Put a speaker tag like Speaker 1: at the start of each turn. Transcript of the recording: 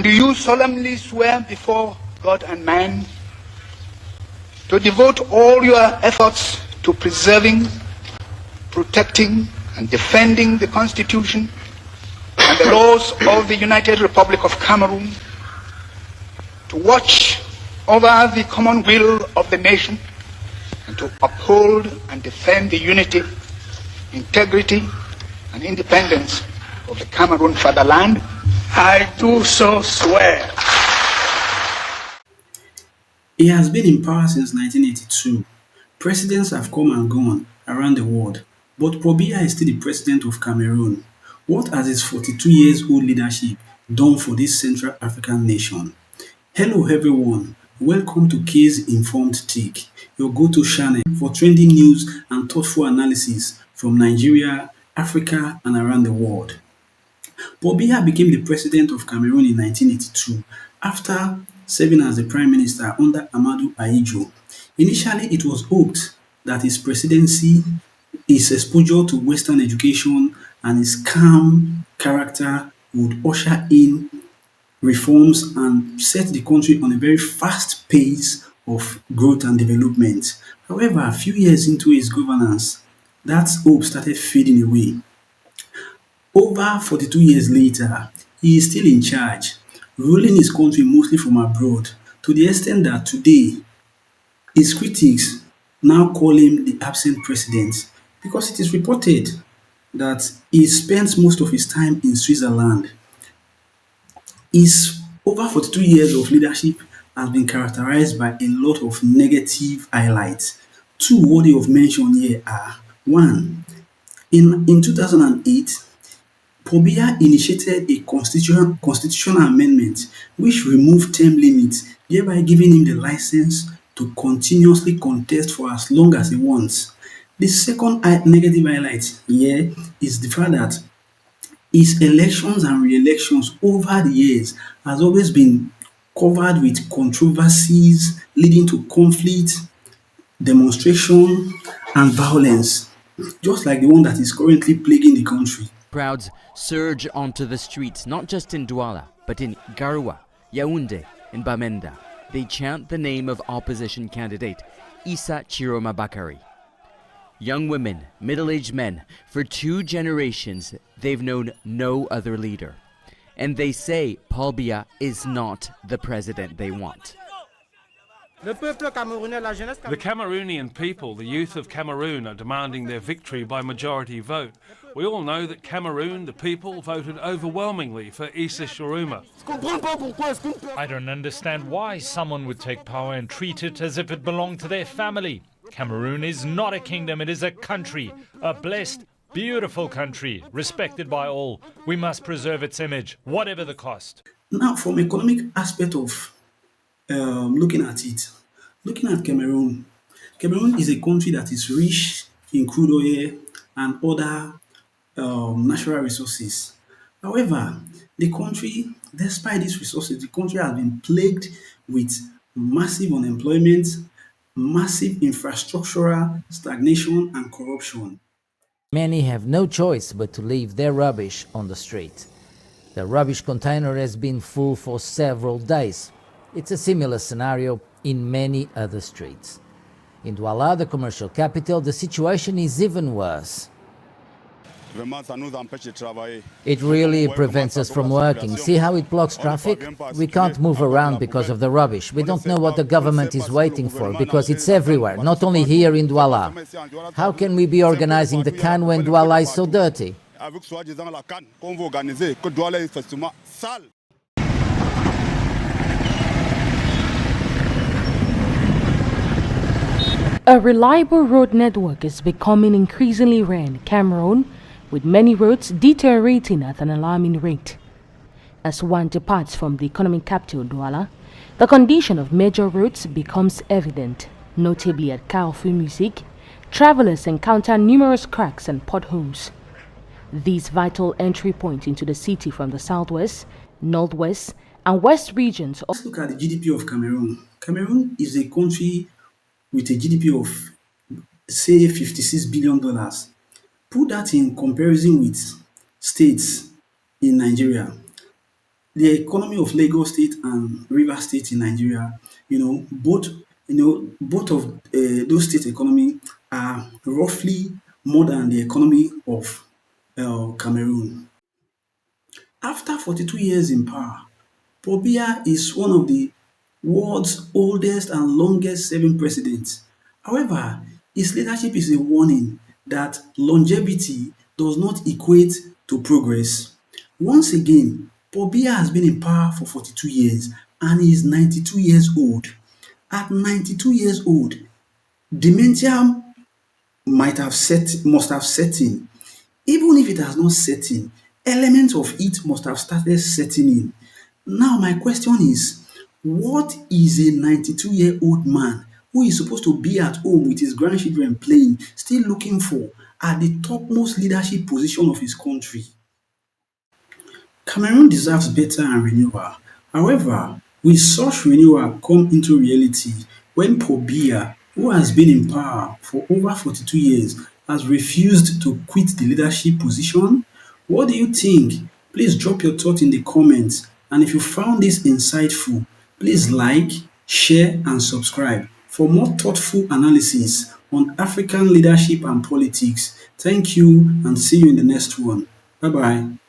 Speaker 1: Do you solemnly swear before God and man to devote all your efforts to preserving, protecting, and defending the Constitution and the laws of the United Republic of Cameroon, to watch over the common will of the nation, and to uphold and defend the unity, integrity, and independence of the Cameroon fatherland? I do so swear.
Speaker 2: He has been in power since 1982. Presidents have come and gone around the world, but Paul Biya is still the president of Cameroon. What has his 42 years old leadership done for this Central African nation? Hello everyone, welcome to K's Informed Take, your go-to channel for trending news and thoughtful analysis from Nigeria, Africa and around the world. Paul Biya became the president of Cameroon in 1982 after serving as the prime minister under Amadou Ahidjo. Initially, it was hoped that his presidency, his exposure to Western education, and his calm character would usher in reforms and set the country on a very fast pace of growth and development. However, a few years into his governance, that hope started fading away. Over 42 years later, he is still in charge, ruling his country mostly from abroad, to the extent that today, his critics now call him the absent president because it is reported that he spends most of his time in Switzerland. His over 42 years of leadership has been characterized by a lot of negative highlights. Two worthy of mention here are: one, in 2008, Paul Biya initiated a constitutional amendment which removed term limits, thereby giving him the license to continuously contest for as long as he wants. The second negative highlight here is the fact that his elections and re-elections over the years has always been covered with controversies leading to conflict, demonstration, and violence, just like the one that is currently plaguing the country.
Speaker 3: Crowds surge onto the streets, not just in Douala, but in Garoua, Yaoundé, and Bamenda. They chant the name of opposition candidate Issa Chiroma Bakari. Young women, middle-aged men, for 2 generations, they've known no other leader. And they say Paul Biya is not the president they want.
Speaker 4: The Cameroonian people, the youth of Cameroon, are demanding their victory by majority vote. We all know that Cameroon, the people, voted overwhelmingly for Issa Chiroma.
Speaker 5: I don't understand why someone would take power and treat it as if it belonged to their family. Cameroon is not a kingdom, it is a country, a blessed, beautiful country, respected by all. We must preserve its image, whatever the cost.
Speaker 2: Now, from economic aspect of looking at Cameroon, Cameroon is a country that is rich in crude oil and other natural resources. However, the country, despite these resources, the country has been plagued with massive unemployment, massive infrastructural stagnation, and corruption.
Speaker 6: Many have no choice but to leave their rubbish on the street. The rubbish container has been full for several days. It's a similar scenario in many other streets. In Douala, the commercial capital, the situation is even worse. It really prevents us from working. See how it blocks traffic? We can't move around because of the rubbish. We don't know what the government is waiting for because it's everywhere, not only here in Douala. How can we be organizing the CAN when Douala is so dirty?
Speaker 7: A reliable road network is becoming increasingly rare in Cameroon, with many roads deteriorating at an alarming rate. As one departs from the economic capital Douala, the condition of major roads becomes evident. Notably at Carrefour Music, travelers encounter numerous cracks and potholes. These vital entry points into the city from the southwest, northwest, and west regions.
Speaker 2: Let's look at the GDP of Cameroon. Cameroon is a country with a GDP of, say, $56 billion. Put that in comparison with states in Nigeria. the economy of Lagos State and Rivers State in Nigeria, both of those state economy are roughly more than the economy of Cameroon. After 42 years in power, Paul Biya is one of the world's oldest and longest serving presidents. However, his leadership is a warning that longevity does not equate to progress. Once again, Paul Biya has been in power for 42 years and he is 92 years old. At 92 years old, dementia must have set in. Even if it has not set in, elements of it must have started setting in. Now, my question is, what is a 92-year-old man who is supposed to be at home with his grandchildren playing still looking for at the topmost leadership position of his country? Cameroon deserves better and renewal. However, will such renewal come into reality when Paul Biya, who has been in power for over 42 years, has refused to quit the leadership position? What do you think? Please drop your thoughts in the comments. And if you found this insightful, please like, share, and subscribe for more thoughtful analysis on African leadership and politics. Thank you and see you in the next one. Bye bye.